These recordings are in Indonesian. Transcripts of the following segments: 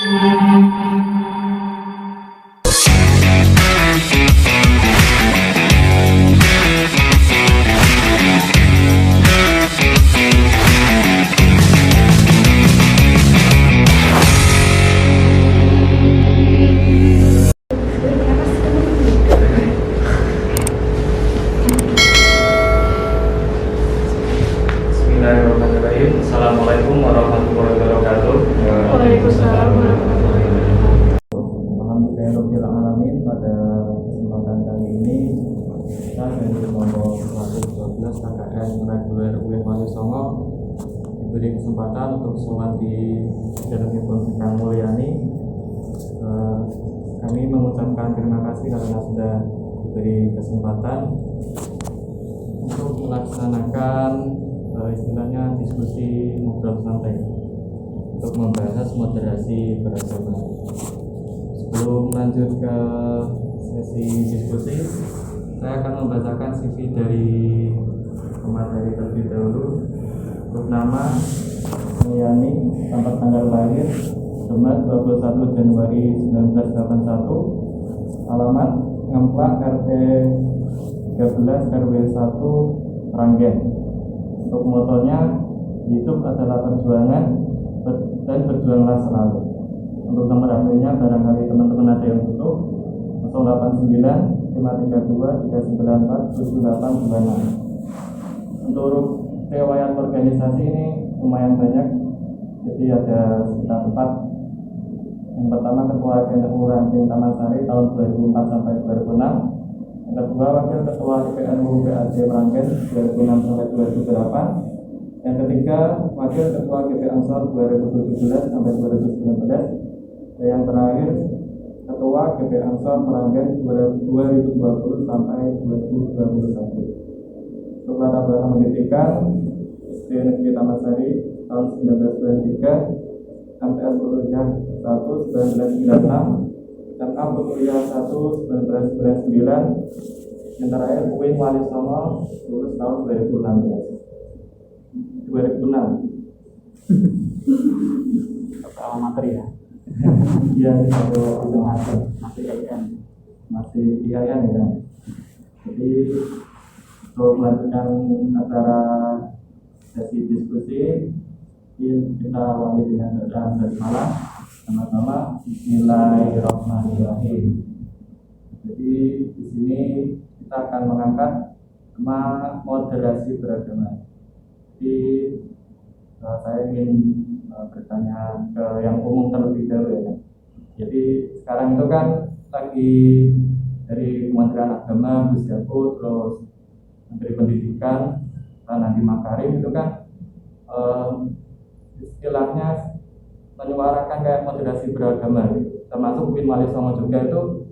Bismillahirrahmanirrahim. Assalamualaikum warahmatullahi wabarakatuh. Waalaikumsalam warahmatullahi wabarakatuh. Alhamdulillahirabbil alamin. Pada kesempatan kali ini kita dari kelompok 112 KKN Reguler UIN Wali Songo diberi kesempatan untuk sholat di dalamipun Kang Mulyani. Kami mengucapkan terima kasih karena sudah diberi kesempatan untuk melaksanakan istilahnya diskusi ngobrol santai untuk membahas moderasi beragama. Sebelum lanjut ke sesi diskusi, saya akan membacakan CV dari pemateri terlebih dahulu. Untuk nama Mulyani, tempat tanggal lahir Demak 21 Januari 1981, alamat Ngemplak RT 13 RW 1 Ranggen. Untuk motonya, hidup adalah perjuangan dan berjuanglah selalu. Untuk nomor HP-nya barangkali teman-teman ada yang butuh, 089 532 394 7826. Untuk riwayat organisasi ini lumayan banyak, jadi ada sekitar 4. Yang pertama Ketua KNU Ranting Taman Sari tahun 2004 sampai 2006. Yang kedua Wakil Ketua KNU PAD Meranggen 2006 sampai 2008. Yang ketiga Wakil Ketua GP Ansor 2017 sampai 2019. Dan yang terakhir Ketua GP Ansor Meranggen 2020 sampai 2021. Untuk latar belakang pendidikan, SD Negeri Taman Sari tahun 1993, MTS Kuliah 1 1996, SMA Kuliah 1 1999, yang terakhir UIN Wali Songo lulus tahun 2006. Soal materi ya? Iya, itu masih IAIN. Masih IAIN ya. Jadi untuk melanjutkan acara sesi diskusi, kita awali dengan bacaan basmalah. Sama-sama Bismillahirrahmanirrahim. Jadi di sini kita akan mengangkat tema moderasi beragama. Jadi saya ingin bertanya ke yang umum terlebih dahulu ya. Jadi sekarang itu kan lagi dari Kementerian Agama, Gus Yakut, terus Menteri Pendidikan, Nadiem Makarim itu kan istilahnya menyuarakan kayak moderasi beragama gitu. Termasuk UIN Wali Songo juga itu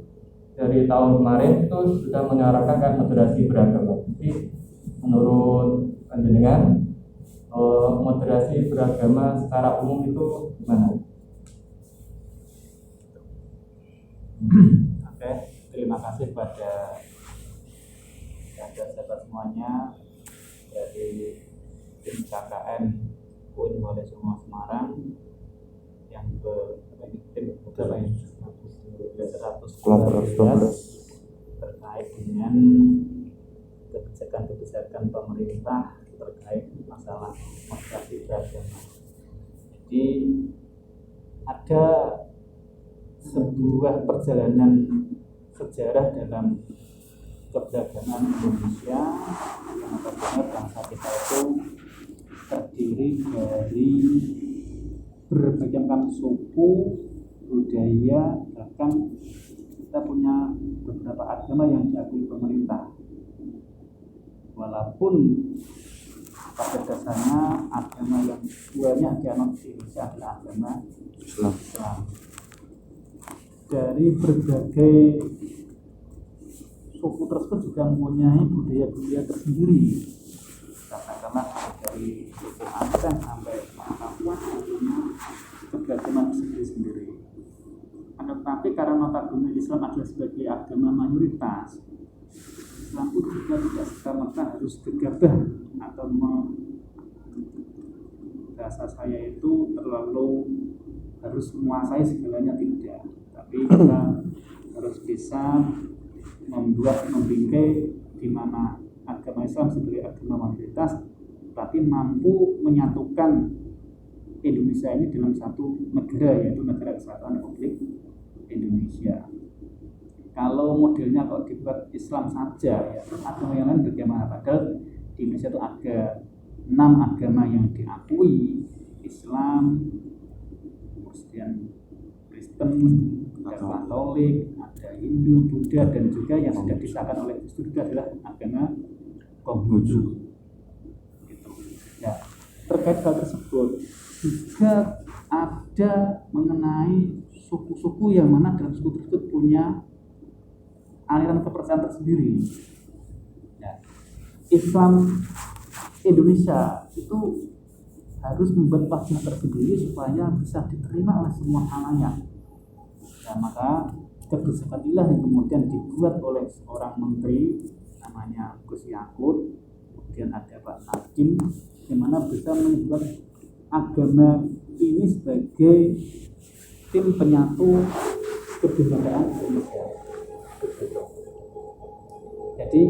dari tahun kemarin itu sudah menyuarakan kayak moderasi beragama. Jadi menurut panjenengan moderasi beragama secara umum itu gimana? Oke, terima kasih pada sahabat semuanya dari tim KKN UIN Wali Songo Semarang yang tim berapa ya? 112 terkait dengan kebijakan pemerintah terkait masalah moderasi beragama. Jadi ada sebuah perjalanan sejarah dalam keberagaman Indonesia, karena benar bangsa kita itu terdiri dari berbagai macam suku, budaya, bahkan kita punya beberapa agama yang diakui pemerintah. Walaupun pada dasarnya agama yang banyak dianut di Indonesia adalah agama Islam. Dari berbagai suku tersebut juga mempunyai budaya-budaya tersendiri. Katakanlah dari suku Aceh sampai Papua punya keberagaman sendiri-sendiri. Tetapi karena notabene Islam adalah sebagai agama mayoritas, Islam pun juga tidak serta-merta harus gegabah atau bahasa saya itu terlalu harus menguasai segalanya, tidak, tapi kita harus bisa membingkai di mana agama Islam sebagai agama mayoritas, tapi mampu menyatukan Indonesia ini dalam satu negara, yaitu Negara Kesatuan Republik Indonesia. Kalau modelnya kalau dibuat Islam saja, ya agama yang lain bagaimana? Padahal di Indonesia itu ada 6 agama yang diakui, Islam, kemudian Kristen, ada Katolik, ada Hindu, Buddha, dan juga yang sudah disahkan oleh Kristen itu adalah agama Konghucu. Gitu. Ya, terkait hal tersebut juga ada mengenai suku-suku yang mana dalam suku tersebut punya aliran kepercayaan tersendiri. Ya. Islam Indonesia itu harus membuat wajah tersendiri supaya bisa diterima oleh semua khalayak. Ya, maka kebijakan inilah yang kemudian dibuat oleh seorang menteri namanya Gus Yakut, kemudian ada Pak Nadiem, yang mana bisa membuat agama ini sebagai tim penyatu kebinekaan Indonesia. Jadi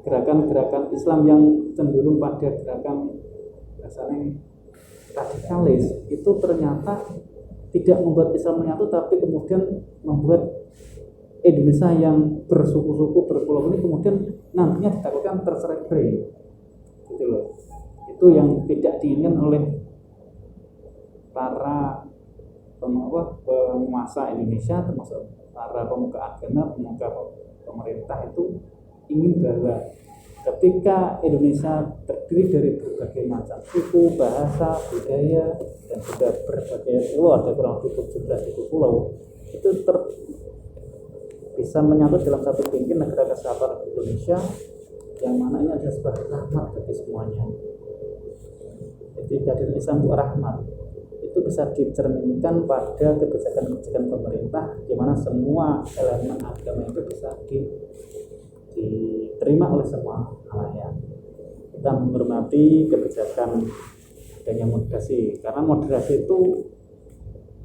gerakan-gerakan Islam yang cenderung pada gerakan rasanya radikalis itu ternyata tidak membuat Islam menyatu, tapi kemudian membuat Indonesia yang bersuku-suku berpulau ini kemudian nantinya ditakutkan tercerai-berai, gitu loh. Itu yang tidak diinginkan oleh para penguasa Indonesia, termasuk para pemuka agama, pemuka pemerintah, itu ingin bahwa ketika Indonesia terdiri dari berbagai macam suku, bahasa, budaya, dan juga berbagai pulau, ada kurang lebih 17 pulau, itu bisa menyatu dalam satu pimpin Negara Kesatuan Indonesia, yang mana ini adalah sebuah rahmat bagi semuanya. Jadi kehadiran Islam itu rahmat, itu bisa dicerminkan pada kebijakan-kebijakan pemerintah, di mana semua elemen agama itu bisa diterima oleh semua khalayak. Kita menghormati kebijakan adanya moderasi, karena moderasi itu,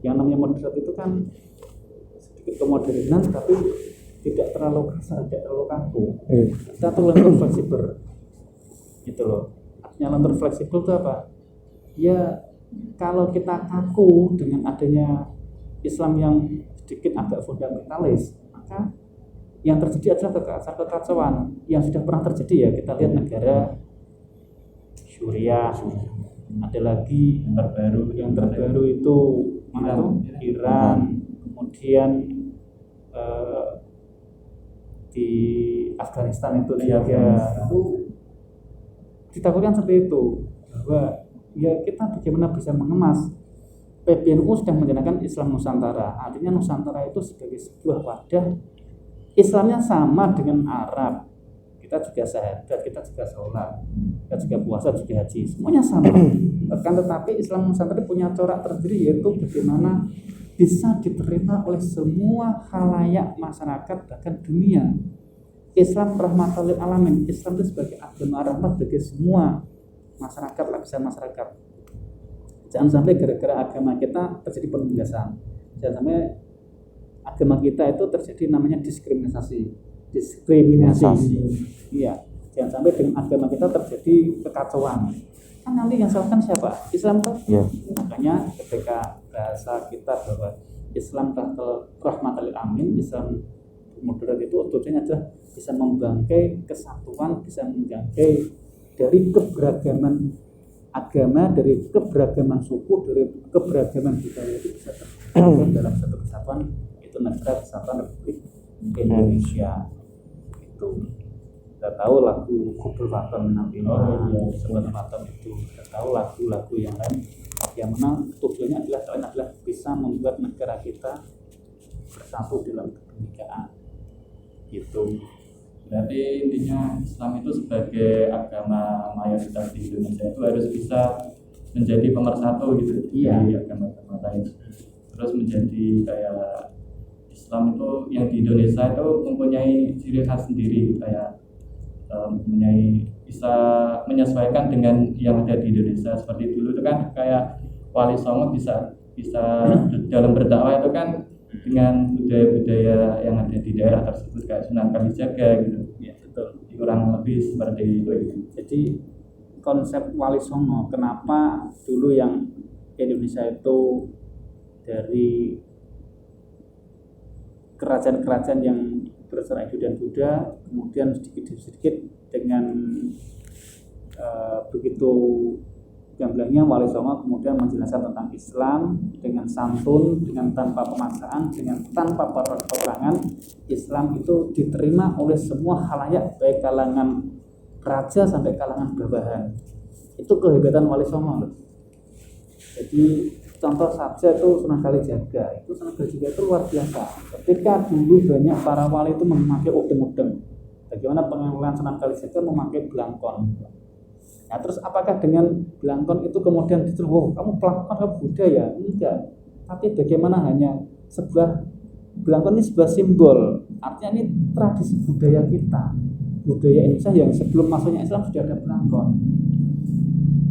yang namanya moderasi itu kan sedikit kemodernan tapi tidak terlalu kasar, tidak terlalu kaku. Kita tuh lentur fleksibel, gitu loh. Artinya lentur fleksibel itu apa? Ya kalau kita kaku dengan adanya Islam yang sedikit agak fundamentalis, maka yang terjadi adalah kekacauan yang sudah pernah terjadi. Ya kita lihat negara Suriah, ada lagi yang terbaru itu mana tuh? Iran, kemudian di Afghanistan itu juga itu ditakutkan seperti itu, bahwa ya kita bagaimana bisa mengemas. PBNU sudah menjadikan Islam Nusantara, artinya Nusantara itu sebagai sebuah wadah Islamnya sama dengan Arab. Kita juga syahadat, kita juga sholat, kita juga puasa, juga haji, semuanya sama. Tetapi Islam Nusantara punya corak tersendiri, yaitu bagaimana bisa diterima oleh semua khalayak masyarakat, bahkan dunia. Islam rahmatan lil alamin, Islam itu sebagai agama rahmat bagi semua masyarakat, lapisan masyarakat. Jangan sampai gara-gara agama kita terjadi penindasan. Jangan sampai agama kita itu terjadi namanya diskriminasi. Iya, jangan sampai dengan agama kita terjadi kekacauan. Kan nanti yang salahkan siapa? Islam kan? Yeah. Makanya ketika bahasa kita bahwa Islam rahmatan lil alamin, Islam moderat, itu tujuannya adalah bisa membangkai kesatuan, bisa membangkai dari keberagaman agama, dari keberagaman suku, dari keberagaman budaya, itu bisa terjadi dalam satu kesatuan, itu Negara Kesatuan Republik Indonesia. Itu kita tahu lagu Kubul Faton nanti, Sebuah Faton itu, kita tahu lagu-lagu yang lain yang mana tujuannya adalah bisa membuat negara kita bersatu dalam kebinekaan. Gitu. Berarti intinya Islam itu sebagai agama mayoritas di Indonesia itu harus bisa menjadi pemersatu gitu, dari agama-agama lain. Terus menjadi kayak Islam itu yang di Indonesia itu mempunyai ciri khas sendiri, kayak mempunyai, bisa menyesuaikan dengan yang ada di Indonesia. Seperti dulu itu kan kayak Wali Songo bisa bisa dalam berdakwah itu kan dengan budaya-budaya yang ada di daerah tersebut kayak Sunan Kalijaga gitu. Ya betul. Kurang lebih seperti itu. Jadi konsep Wali Songo, kenapa dulu yang Indonesia itu dari kerajaan-kerajaan yang berasal Hindu dan Buddha, kemudian sedikit dengan begitu gamblangnya Wali Songo kemudian menjelaskan tentang Islam dengan santun, dengan tanpa pemaksaan, dengan tanpa peperangan. Islam itu diterima oleh semua khalayak, baik kalangan raja sampai kalangan bawahan. Itu kehebatan Wali Songo loh. Jadi contoh saja itu Sunan Kalijaga. Sunan Kalijaga itu luar biasa. Ketika dulu banyak para wali itu memakai udeng-udeng, bagaimana pengenalan Sunan Kalijaga memakai belangkon. Nah, terus apakah dengan belangkon itu kemudian dituduh, kamu pelakon, kamu budaya? Enggak. Tapi bagaimana hanya sebuah belangkon ini sebuah simbol. Artinya ini tradisi budaya kita, budaya Indonesia yang sebelum masuknya Islam sudah ada belangkon.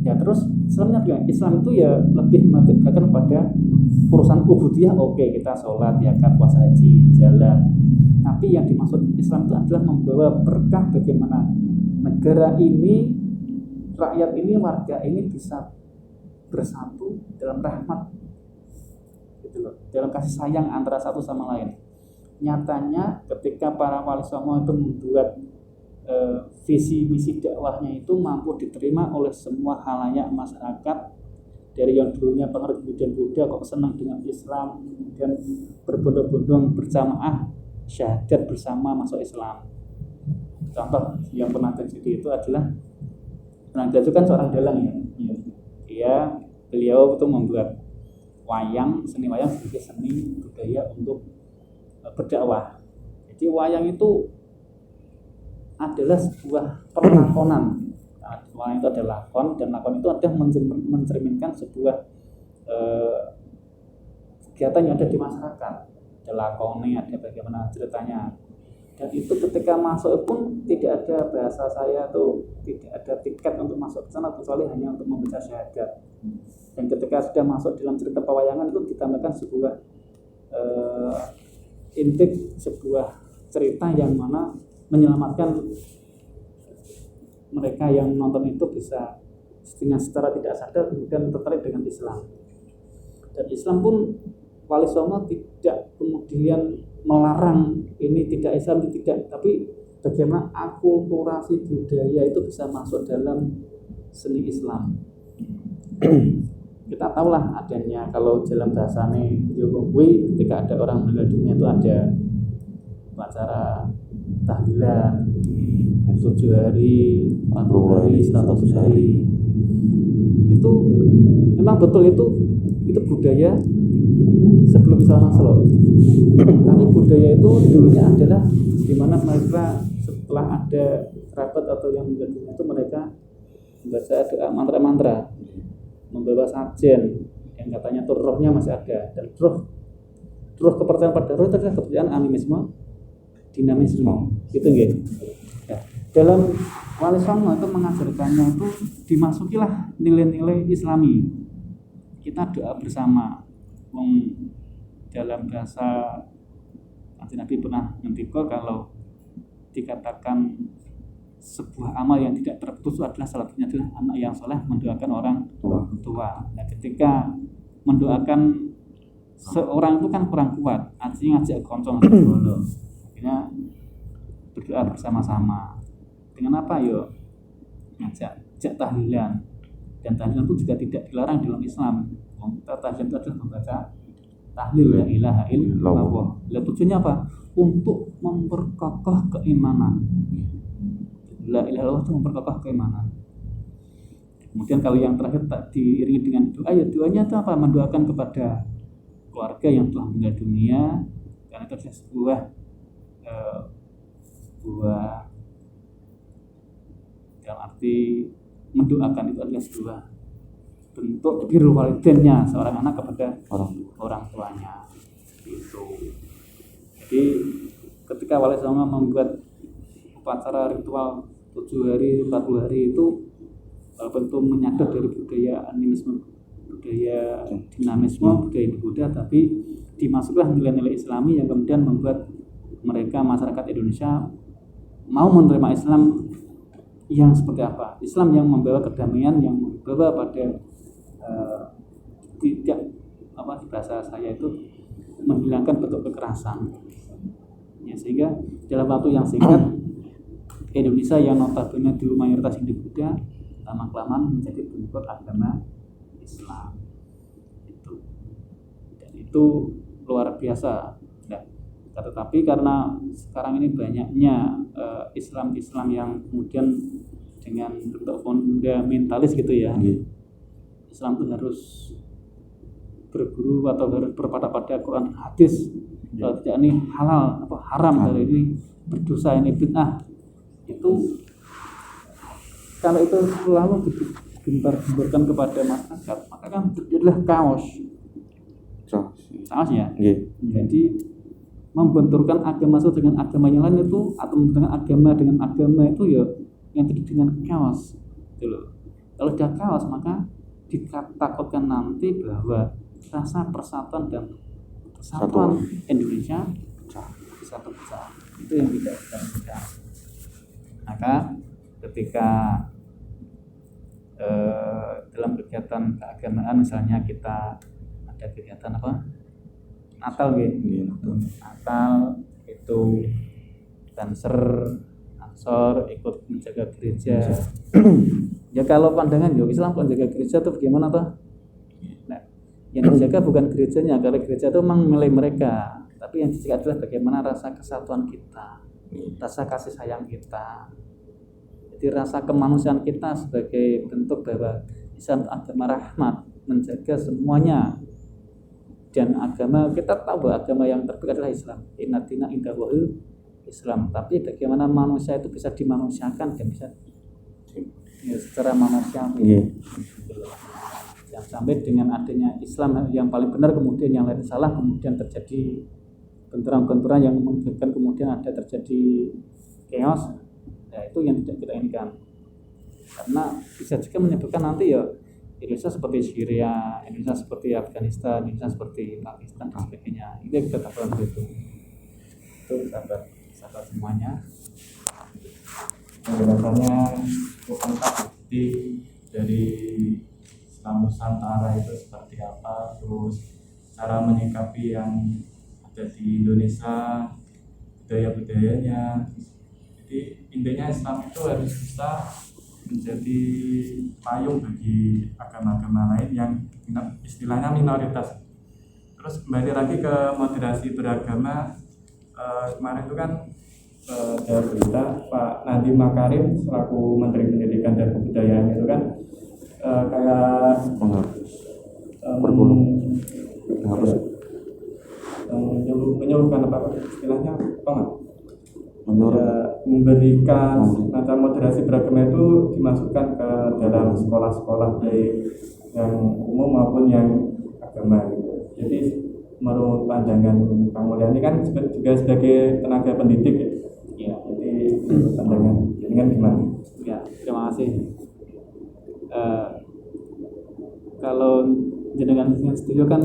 Ya terus Islamnya bilang Islam itu ya lebih mengajarkan pada urusan ubudiyah. Oke, kita sholat, ya kan, puasa, haji, jalan. Tapi yang dimaksud Islam itu adalah membawa berkah bagaimana negara ini, rakyat ini, warga ini bisa bersatu dalam rahmat, gitu loh, dalam kasih sayang antara satu sama lain. Nyatanya ketika para Wali Songo itu membuat visi misi dakwahnya itu mampu diterima oleh semua khalayak masyarakat, dari yang dulunya pengerut kemudian Buddha kok senang dengan Islam, kemudian berbondong-bondong berjamaah syahadat bersama masuk Islam. Contoh yang pernah terjadi itu adalah Sunan Kalijaga kan seorang dalang ya. Beliau itu membuat wayang, seni wayang sebagai seni budaya untuk berdakwah. Jadi wayang itu adalah sebuah perlakonan. Wayang itu adalah lakon, dan lakon itu adalah mencerminkan sebuah kegiatan yang ada di masyarakat. Ada lakonnya, ada bagaimana ceritanya. Dan itu ketika masuk pun tidak ada bahasa saya tuh, tidak ada tiket untuk masuk ke sana kecuali hanya untuk membaca syahadat. Dan ketika sudah masuk dalam cerita pewayangan itu ditambahkan sebuah intik, sebuah cerita yang mana menyelamatkan mereka yang nonton itu bisa dengan secara tidak sadar kemudian tertarik dengan Islam. Dan Islam pun Wali Songo tidak kemudian melarang ini tidak Islam, tidak, tapi bagaimana akulturasi budaya itu bisa masuk dalam seni Islam. Kita tahulah adanya kalau dalam bahasanya Jokowi, ketika ada orang meninggal dunia itu ada acara tahlilan 7 hari, 40 hari, 100 hari. Itu memang betul itu budaya sebelum Islam masuk. Tapi budaya itu dulunya adalah di mana mereka setelah ada kerabat atau yang meninggal dunia itu mereka membaca doa mantra-mantra, membawa sajen yang katanya tuh rohnya masih ada, dan roh kepercayaan pada roh itu adalah kepercayaan animisme, dinamisme, gitu gitu. Ya. Dalam Wali Songo itu mengajarkannya itu dimasukilah nilai-nilai Islami. Kita doa bersama. Dalam bahasa Nabi pernah ngendika kalau dikatakan sebuah amal yang tidak terputus adalah salah satunya adalah anak yang soleh mendoakan orang tua. Nah, ketika mendoakan seorang itu kan kurang kuat, artinya ngajak koncong dulu. Akhirnya berdoa bersama-sama. Dengan apa yo? Ngajak tahlilan. Dan tahlilan pun juga tidak dilarang dalam Islam. Tahlilan itu adalah membaca tahlil la ilaha illallah. Lah tujuannya apa? Untuk memperkokoh keimanan. La ilaha illallah itu memperkokoh keimanan. Kemudian kalau yang terakhir tak diiringi dengan doa, ya doanya itu apa? Mendoakan kepada keluarga yang telah meninggal dunia, karena itu adalah sebuah dalam arti mendoakan itu adalah sebuah bentuk birrul walidainnya seorang anak kepada orang tuanya. Itu. Jadi ketika Wali Songo membuat upacara ritual 7 hari, 40 hari itu bentuk menyadar dari budaya animisme budaya dinamisme, budaya Buddha, tapi dimasuklah nilai-nilai Islami yang kemudian membuat mereka masyarakat Indonesia mau menerima Islam yang seperti apa? Islam yang membawa kedamaian, yang membawa pada tidak di bahasa saya itu menghilangkan bentuk kekerasan. Ya, sehingga dalam waktu yang singkat Indonesia yang notabene dulu mayoritas Hindu Buddha lama-kelamaan menjadi pengikut agama Islam. Dan itu luar biasa. Nah, tetapi karena sekarang ini banyaknya Islam yang kemudian dengan bentuk fundamentalis gitu ya. Islam itu harus berguru atau harus berpada pada Quran hadis. Kalau tidak ini halal atau haram, kalau ini berdosa, ini bid'ah. Itu kalau itu selalu digembar-gemborkan kepada masyarakat, maka kan terjadilah kaos ya. Jadi membenturkan agama satu dengan agama yang lain itu, atau membenturkan agama dengan agama itu ya yang terjadi dengan kaos. Gitu loh. Kalau sudah kaos maka ditakutkan nanti bahwa rasa persatuan dan kesatuan Indonesia bisa terpecah. Itu yang tidak kita inginkan. Maka ketika dalam kegiatan keagamaan, misalnya kita ada kegiatan Natal Natal itu dancer ansor ikut menjaga gereja. Ya kalau pandangan Islam menjaga gereja itu bagaimana toh? Nah, yang dijaga bukan gerejanya, karena gereja itu memang milik mereka, tapi yang dijaga adalah bagaimana rasa kesatuan kita, rasa kasih sayang kita. Jadi rasa kemanusiaan kita sebagai bentuk bahwa Islam agama rahmat, menjaga semuanya. Dan agama, kita tahu bahwa agama yang terbaik adalah Islam. Inna dina indallahil Islam. Tapi bagaimana manusia itu bisa dimanusiakan dan bisa secara manusiawi. Yang sampai dengan adanya Islam yang paling benar, kemudian yang lain salah, kemudian terjadi benturan-benturan yang mengakibatkan kemudian ada terjadi chaos. Ya, itu yang tidak kita inginkan. Karena bisa juga menyebabkan nanti ya Indonesia seperti Syria, Indonesia seperti Afghanistan, Indonesia seperti Pakistan dan sebagainya. Itu yang kita takutkan itu. Itu sahabat semuanya. Penjelasannya bukan bukti dari Islam Nusantara itu seperti apa, terus cara menyikapi yang ada di Indonesia, budaya-budayanya. Jadi intinya Islam itu harus bisa menjadi payung bagi agama-agama lain yang istilahnya minoritas. Terus kembali lagi ke moderasi beragama, kemarin itu kan ada berita Pak Nadiem Makarim selaku Menteri Pendidikan dan Kebudayaan itu kan kayak menyuruhkan apa istilahnya memberikan macam moderasi beragama itu dimasukkan ke dalam sekolah-sekolah baik yang umum maupun yang agama gitu. Jadi menurut pandangan Kang Mulyani kan juga sebagai tenaga pendidik ya. Jadi pandangan jenengan gimana? Ya, terima kasih. Kalau jenengan setuju kan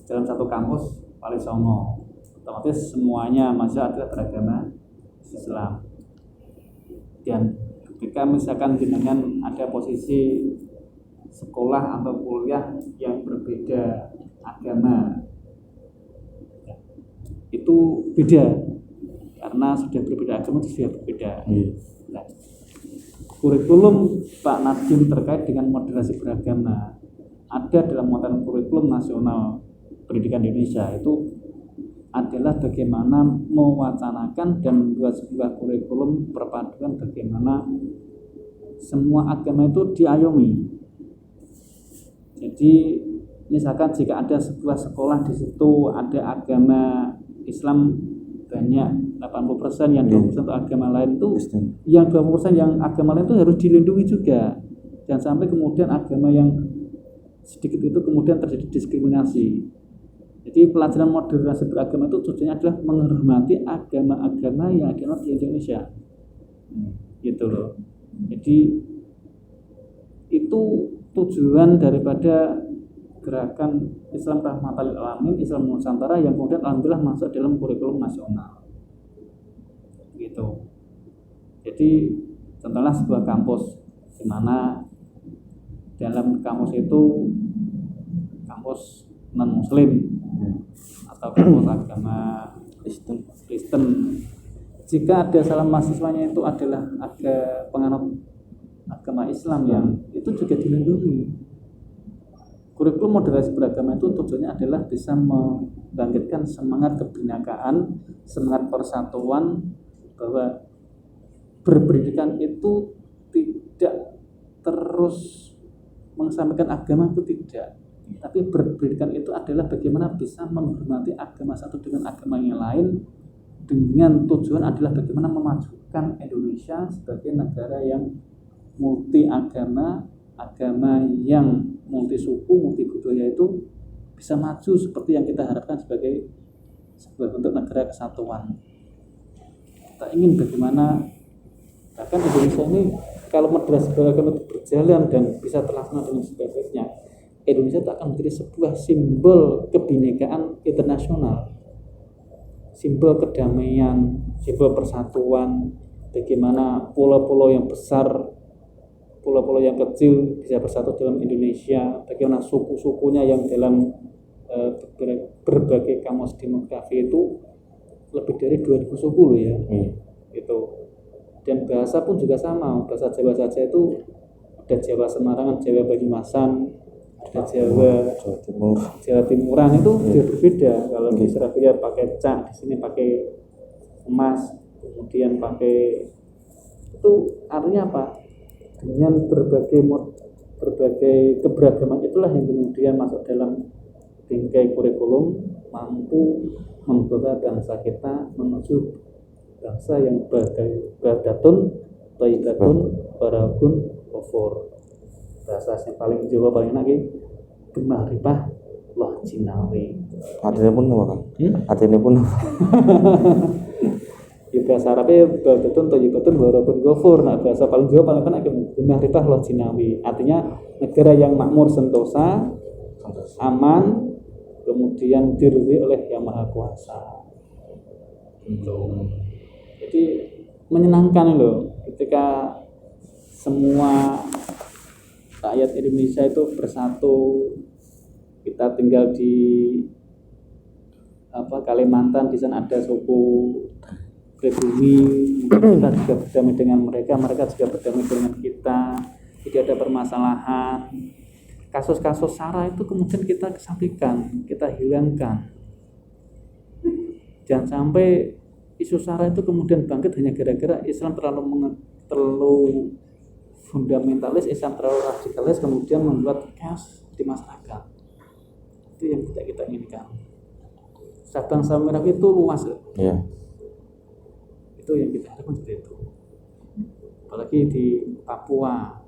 dalam satu kampus paling songo, otomatis semuanya mahasiswa adalah beragama Islam. Dan ketika misalkan jenengan ada posisi sekolah atau kuliah yang berbeda agama, itu beda karena sudah berbeda agama itu sudah berbeda. Nah, kurikulum Pak Nadiem terkait dengan moderasi beragama ada dalam muatan kurikulum nasional pendidikan Indonesia, itu adalah bagaimana mewacanakan dan membuat sebuah kurikulum perpaduan bagaimana semua agama itu diayomi. Jadi misalkan jika ada sebuah sekolah di situ ada agama Islam banyak 80%, yang 20% untuk agama lain, itu yang 20% yang agama lain itu harus dilindungi juga. Jangan sampai kemudian agama yang sedikit itu kemudian terjadi diskriminasi. Jadi pelajaran moderasi beragama itu tujuannya adalah menghormati agama-agama yang ada di Indonesia. Gitu loh. Jadi itu tujuan daripada gerakan Islam Rahmatan lil Alamin, Islam Nusantara yang kemudian alhamdulillah masuk dalam kurikulum nasional. Gitu. Jadi contohnya sebuah kampus di mana dalam kampus itu kampus non muslim atau kampus agama Kristen. Jika ada salah mahasiswanya itu adalah penganut agama Islam yang itu juga dilindungi. Kurikulum moderasi beragama itu tujuannya adalah bisa membangkitkan semangat kebinekaan, semangat persatuan, bahwa berpendidikan itu tidak terus mengesampingkan agama, itu tidak, tapi berpendidikan itu adalah bagaimana bisa menghormati agama satu dengan agama yang lain, dengan tujuan adalah bagaimana memajukan Indonesia sebagai negara yang multi agama, agama yang multi suku, multi budaya itu bisa maju seperti yang kita harapkan sebagai sebuah bentuk negara kesatuan. Kita ingin bagaimana bahkan Indonesia ini kalau madrasah beragama itu berjalan dan bisa terlaksana dengan sebaik-baiknya, Indonesia itu akan menjadi sebuah simbol kebinekaan internasional, simbol kedamaian, simbol persatuan. Bagaimana pulau-pulau yang besar, pulau-pulau yang kecil bisa bersatu dalam Indonesia, bagaimana suku-sukunya yang dalam berbagai kamus demografi itu lebih dari 2000 suku loh ya. Gitu. Dan bahasa pun juga sama, bahasa Jawa saja itu ada Jawa Semarangan, Jawa Banyumasan, ada Jawa Timuran, itu berbeda. Kalau di Surabaya pakai cak, di sini pakai emas, kemudian pakai, itu artinya apa? Dengan berbagai keberagaman itulah yang kemudian masuk dalam bingkai kurikulum, mampu membawa bangsa kita menuju bangsa yang badatun, thayyibatun, barakun, ghafur. Bahasa yang paling Jawa paling enak iki Gemah-ripah loh jinawi. Artinya pun apa kan? Artinya pun apa? Ya bahasa Arabnya badatun, thayyibatun, barakun, ghafur. Nah bahasa paling Jawa paling enak Gemah-ripah loh jinawi. Artinya negara yang makmur sentosa, aman, kemudian diridhoi oleh Yang Maha Kuasa. Jadi menyenangkan loh ketika semua rakyat Indonesia itu bersatu. Kita tinggal di Kalimantan, di sana ada suku pribumi, kita juga berdamai dengan mereka, mereka juga berdamai dengan kita, tidak ada permasalahan. Kasus-kasus SARA itu kemudian kita kesampingkan, kita hilangkan. Jangan sampai isu SARA itu kemudian bangkit hanya gara-gara Islam terlalu fundamentalis, Islam terlalu radikalis, kemudian membuat chaos di masyarakat. Itu yang kita inginkan. Sabang sampai Merauke itu luas, Iya. Itu yang kita harapkan seperti itu. Apalagi di Papua,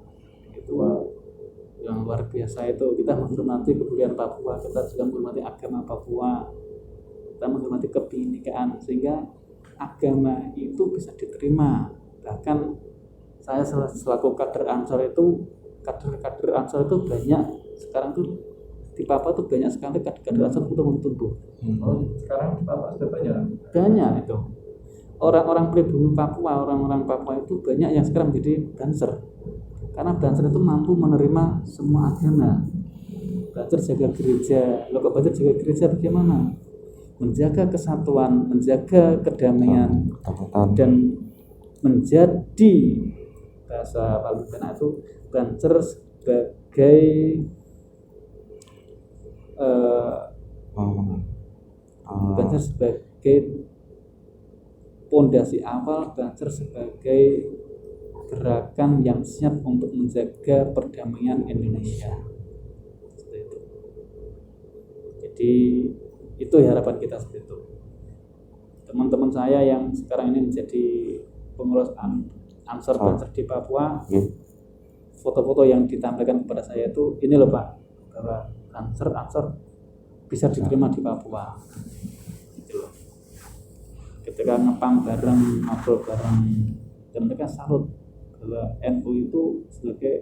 itu yang luar biasa itu. Kita menghormati kebudayaan Papua, kita juga menghormati agama Papua, kita menghormati kebinekaan sehingga agama itu bisa diterima. Bahkan saya selaku kader Ansor itu, kader Ansor itu banyak sekarang tuh di Papua tuh banyak sekali kader Ansor itu tumbuh. Sekarang di Papua sudah Banyak itu. Orang-orang pribumi Papua, orang-orang Papua itu banyak yang sekarang menjadi Banser. Karena Banser itu mampu menerima semua agama. Banser jaga gereja, loh kok Banser jaga gereja bagaimana? Menjaga kesatuan, menjaga kedamaian, dan menjadi bahasa paling benar itu Banser sebagai Banser sebagai pondasi awal, Banser sebagai gerakan yang siap untuk menjaga perdamaian Indonesia. Seperti itu. Jadi itu harapan kita seperti itu. Teman-teman saya yang sekarang ini menjadi pengurus Ansor Banser di Papua, foto-foto yang ditampilkan kepada saya itu ini loh Pak, bahwa Ansor bisa diterima di Papua. Gitu loh. Ketika ngepang bareng, ngobrol bareng, dan mereka salut bahwa NU itu sebagai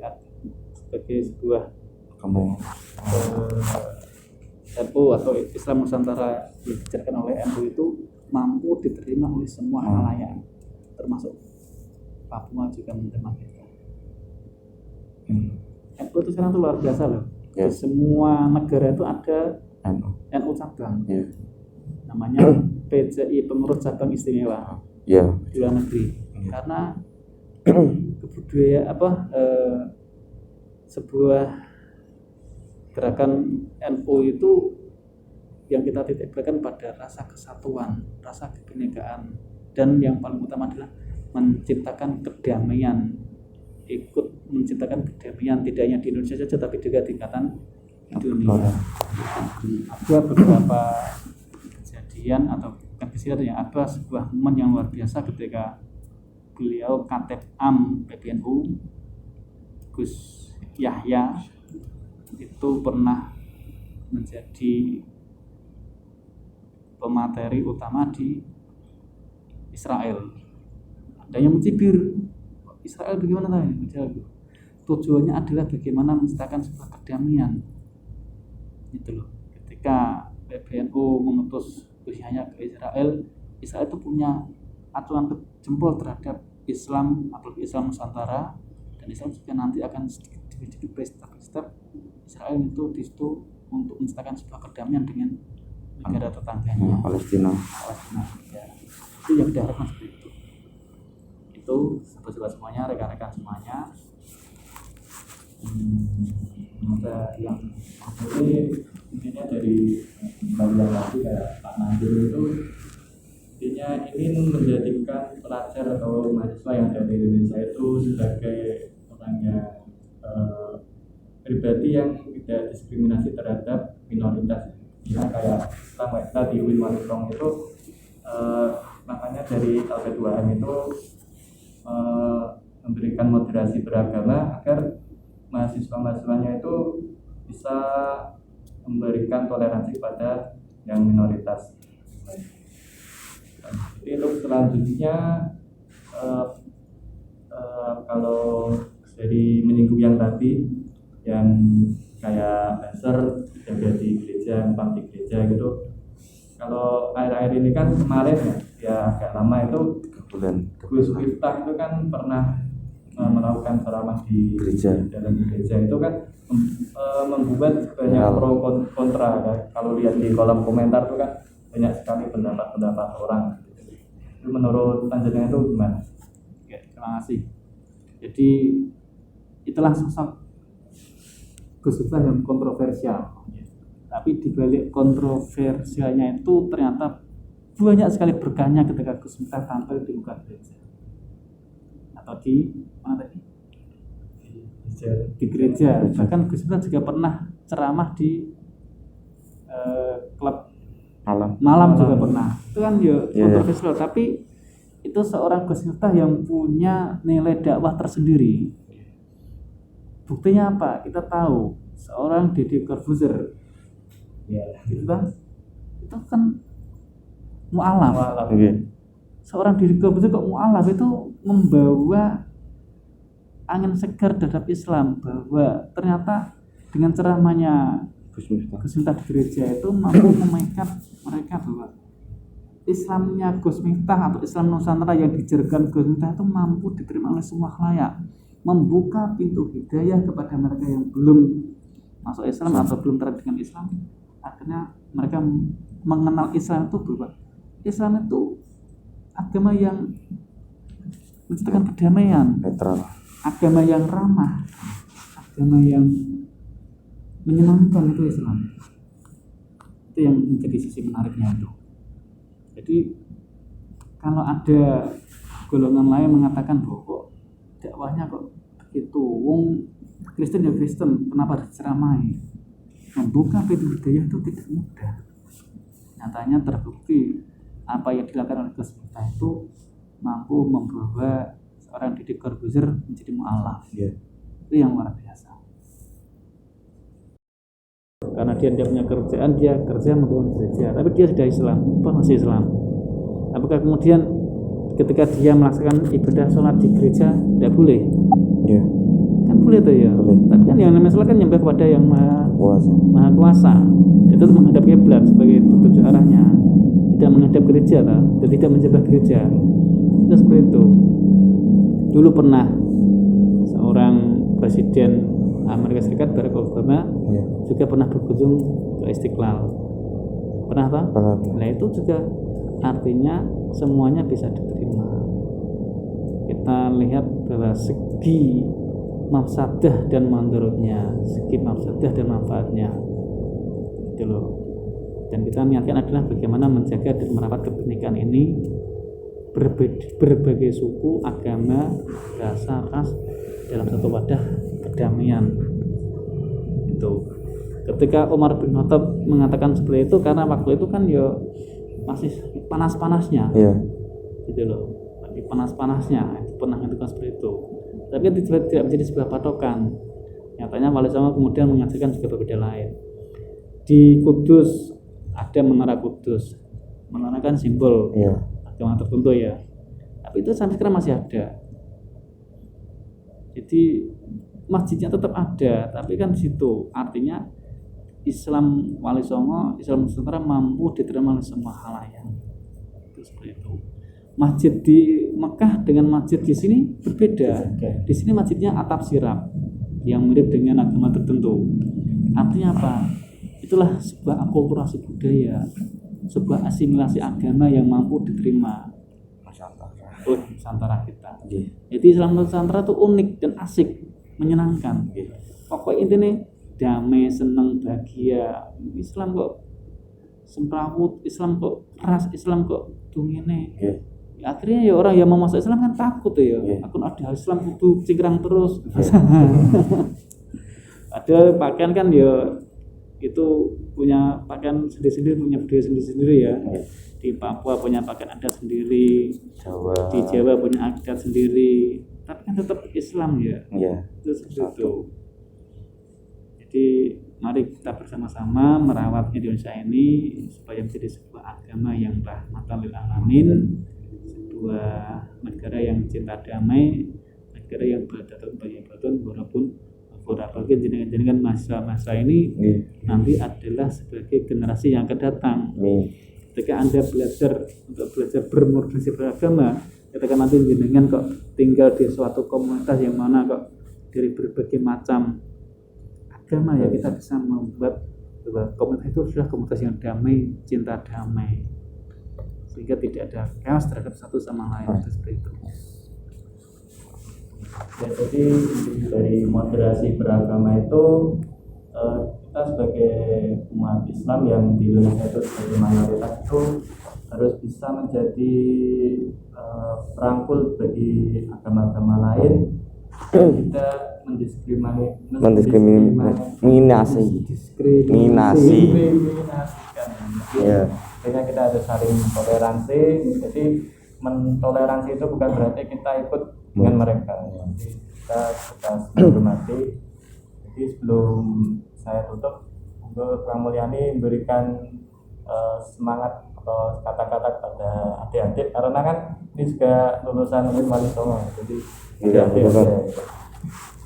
sebagai sebuah Kamu NU atau Islam Nusantara yang dijalankan oleh NU itu mampu diterima oleh semua halayak, termasuk Papua juga menerima kita. NU itu sekarang tuh luar biasa loh. Ya. Di semua negara itu ada NU cabang. Ya. Namanya PCI, Pengurus Cabang Istimewa Ya. di luar negeri. Ya. Karena kebudayaan sebuah gerakan NU itu yang kita titik beratkan pada rasa kesatuan, rasa kebinekaan, dan yang paling utama adalah menciptakan kedamaian, ikut menciptakan kedamaian tidak hanya di Indonesia saja tapi juga tingkatan dunia. Ada beberapa kejadian atau bukan kejadian, ada sebuah momen yang luar biasa ketika beliau Katib Am PBNU Gus Yahya itu pernah menjadi pemateri utama di Israel. Ada yang mencibir Israel bagaimana tadi? Tujuannya adalah bagaimana menciptakan sebuah kedamaian. Gitu loh. Ketika PBNU mengutus Gus Yahya ke Israel, Israel itu punya acuan jempol terhadap Islam atau Islam Nusantara, dan Islam juga nanti akan sedikit step Israel itu di situ untuk menciptakan sebuah kedamaian dengan negara tetangganya Palestina. Ya. Itu yang diharapkan seperti itu. Itu sahabat-sahabat semuanya, rekan-rekan semuanya. Ada yang ini intinya dari bagian tadi kayak Pak Nandir itu intinya ingin menjadikan pelajar atau mahasiswa yang ada di Indonesia itu sebagai orang yang pribadi yang tidak diskriminasi terhadap minoritas. Ya kayak sama tadi Win Walitong itu makanya dari LP2M itu memberikan moderasi beragama agar mahasiswa-mahasiswanya itu bisa memberikan toleransi pada yang minoritas. Jadi untuk selanjutnya kalau dari menyinggung yang tadi yang kayak buzzer jaga di gereja, numpang di gereja gitu. Kalau akhir-akhir ini kan kemarin ya agak lama itu 3 bulan. Gus Miftah itu kan pernah melakukan ceramah di dalam gereja itu kan membuat banyak pro kontra kan. Kalau lihat di kolom komentar itu kan banyak sekali pendapat orang. Itu menurut panjenengan itu gimana? Oke, terima kasih. Jadi itulah sosok Gus Miftah yang kontroversial. Tapi di balik kontroversialnya itu ternyata banyak sekali berkahnya ketika Gus Miftah tampil di muka gereja. Atau di mana tadi? Di gereja. Bahkan Gus Miftah juga pernah ceramah di klub malam juga pernah. Itu kan ya kontroversial, tapi itu seorang Gus Miftah yang punya nilai dakwah tersendiri. Buktinya apa? Kita tahu seorang Deddy Corbuzier, gitu kan? Itu kan mu'alaf. Seorang Deddy Corbuzier kok mu'alaf itu membawa angin segar terhadap Islam, bahwa ternyata dengan ceramahnya Gus Miftah di gereja itu mampu memikat mereka bahwa Islamnya Gus Miftah atau Islam Nusantara yang dijarkan Gus Miftah itu mampu diterima oleh semua khalayak, membuka pintu hidayah kepada mereka yang belum masuk Islam atau belum tertarik dengan Islam. Akhirnya mereka mengenal Islam itu bahwa Islam itu agama yang menciptakan kedamaian, netral, agama yang ramah, agama yang menyenangkan. Itu Islam. Itu yang menjadi sisi menariknya itu. Jadi kalau ada golongan lain mengatakan bahwa dakwahnya kok begitu, wong Kristen ya Kristen, kenapa diceramahi? Membuka pintu hidayah itu tidak mudah. Nyatanya terbukti apa yang dilakukan oleh Gus Miftah itu mampu membawa seorang Deddy Corbuzier menjadi mu'alaf. Itu yang luar biasa. Karena dia tidak punya kerjaan, dia kerja membangun gereja, tapi dia sudah Islam, masih Islam. Apakah kemudian ketika dia melaksanakan ibadah sholat di gereja tidak boleh? Kan Kan boleh tuh ya. Boleh. Tapi kan yang namanya sholat kan nyembah kepada yang Puasa. Maha Kuasa. Itu menghadap kiblat sebagai tujuan arahnya. Tidak menghadap gereja lah, dan tidak menyembah gereja. Itu seperti itu. Dulu pernah seorang presiden Amerika Serikat Barack Obama Iya. juga pernah berkunjung ke Istiqlal. Pernah apa? Pernah. Nah itu juga artinya semuanya bisa diterima. Kita lihat bahwa segi mafsadah dan mandorotnya, segi mafsadah dan manfaatnya, gitu loh. Dan kita niatkan adalah bagaimana menjaga dan merawat kebenekaan ini berbagai suku, agama, bahasa, ras dalam satu wadah kedamaian. Itu. Ketika Umar bin Khattab mengatakan seperti itu karena waktu itu kan ya masih panas-panasnya, Iya. gitu loh. Lagi panas-panasnya itu pernah mengatakan seperti itu. Tapi kan tidak menjadi sebuah patokan. Nyatanya Wali Songo kemudian mengajarkan juga berbeda lain. Di Kudus ada menara Kudus. Menara kan simbol Iya. agama tertentu ya. Tapi itu sampai sekarang masih ada. Jadi masjidnya tetap ada, tapi kan di situ artinya Islam Wali Songo, Islam Nusantara mampu diterima oleh semua halayak. Itu seperti itu. Masjid di Mekah dengan masjid di sini berbeda. Di sini masjidnya atap sirap yang mirip dengan agama tertentu. Artinya apa? Itulah sebuah akulturasi budaya, sebuah asimilasi agama yang mampu diterima oleh Nusantara kita. Jadi Islam Nusantara itu unik dan asik, menyenangkan. Pokoknya intinya damai, senang, bahagia. Islam kok semrawut, Islam kok keras, Islam kok dungine. Akhirnya ya orang yang mau masuk Islam kan takut ya. Aku ada Islam kudu cingkrang terus. Ada pakaian kan ya itu punya pakaian sendiri-sendiri, punya budaya sendiri-sendiri ya. Di Papua punya pakaian adat sendiri, Jawa. di Jawa punya adat sendiri, tapi kan tetap Islam ya. Iya. Itu seperti itu. Jadi mari kita bersama-sama merawat Indonesia ini supaya menjadi sebuah agama yang rahmatan lil alamin, sebuah negara yang cinta damai, negara yang berdatun bayatun walaupun beberapa jenengan masa-masa ini nanti adalah sebagai generasi yang akan datang. Ketika Anda belajar bermodernasi beragama, ketika nanti jenengan kok tinggal di suatu komunitas yang mana kok dari berbagai macam agama ya, kita bisa membuat bahwa komunitas itu adalah komunitas yang damai, cinta damai, sehingga tidak ada chaos terhadap satu sama lain. Seperti itu. Ya, jadi dari moderasi beragama itu kita sebagai umat Islam yang di Indonesia itu sebagai mayoritas itu harus bisa menjadi perangkul bagi agama-agama lain dan tidak mendiskriminasi. Iya. Sehingga kita harus saling toleransi. Jadi mentoleransi itu bukan berarti kita ikut dengan mereka. Jadi kita menghormati. Jadi sebelum saya tutup, Kang Mulyani memberikan semangat atau kata-kata kepada adik-adik karena kan ini juga lulusan Wali Songo. Jadi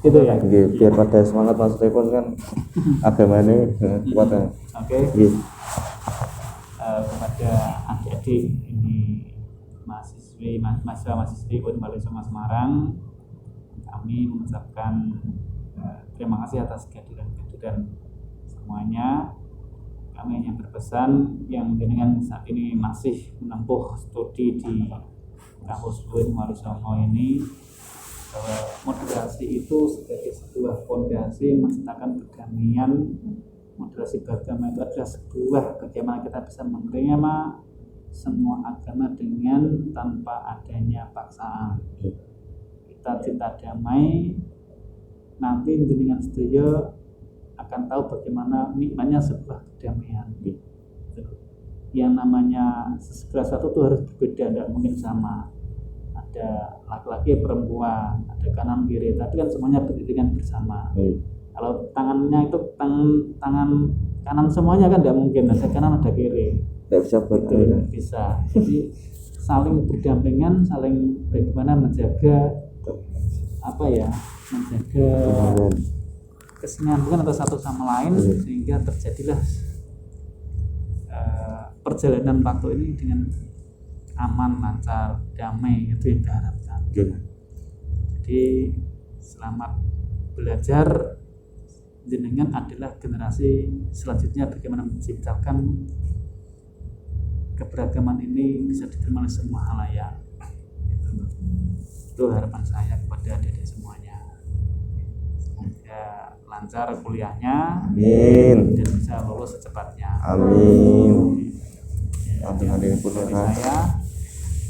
Gitu ya. Biar pada semangat maksudnya pun kan agamanya kuat kan. Oke. Kepada adik-adik ini mahasiswi Wali Songo Semarang, kami mengucapkan terima kasih atas kehadiran semuanya. Kami hanya berpesan yang dengan saat ini masih menempuh studi di kampus UIN Wali Songo ini, bahwa moderasi itu sebagai sebuah fondasi menciptakan perdamaian. Moderasi beragama itu adalah sebuah bagaimana kita bisa menerima semua agama dengan tanpa adanya paksaan. Kita cinta damai, nanti dengan setuju akan tahu bagaimana nikmatnya sebuah kedamaian. Yang namanya segala sesuatu itu harus berbeda, tidak mungkin sama. Ada laki-laki, perempuan, ada kanan kiri, tapi kan semuanya beriringan bersama. Kalau tangannya itu tangan kanan semuanya kan tidak mungkin, ada kanan ada kiri. Tidak bisa Bisa. Jadi saling berdampingan, saling bagaimana menjaga menjaga kesinambungan antara satu sama lain sehingga terjadilah perjalanan waktu ini dengan aman, lancar, damai, itu yang diharapkan. Jadi selamat belajar, jenengan adalah generasi selanjutnya bagaimana menciptakan keberagaman ini bisa diterima oleh semua halayak. Itu harapan saya kepada adik-adik semuanya. Semoga lancar kuliahnya, Amin. dan bisa lulus secepatnya. Amin. Dari saya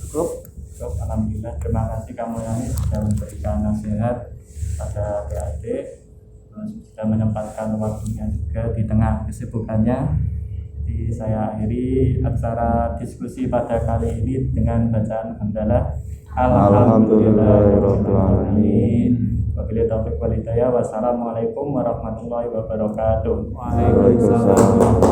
cukup. Alhamdulillah, terima kasih kamu yang sudah memberikan nasihat pada adik-adik, sudah menyempatkan waktunya juga di tengah kesibukannya. Jadi saya akhiri acara diskusi pada kali ini dengan bacaan hamdalah. Alhamdulillahirabbil alamin. Wabillahi taufiq wal hidayah. Wassalamualaikum warahmatullahi wabarakatuh. Waalaikumsalam.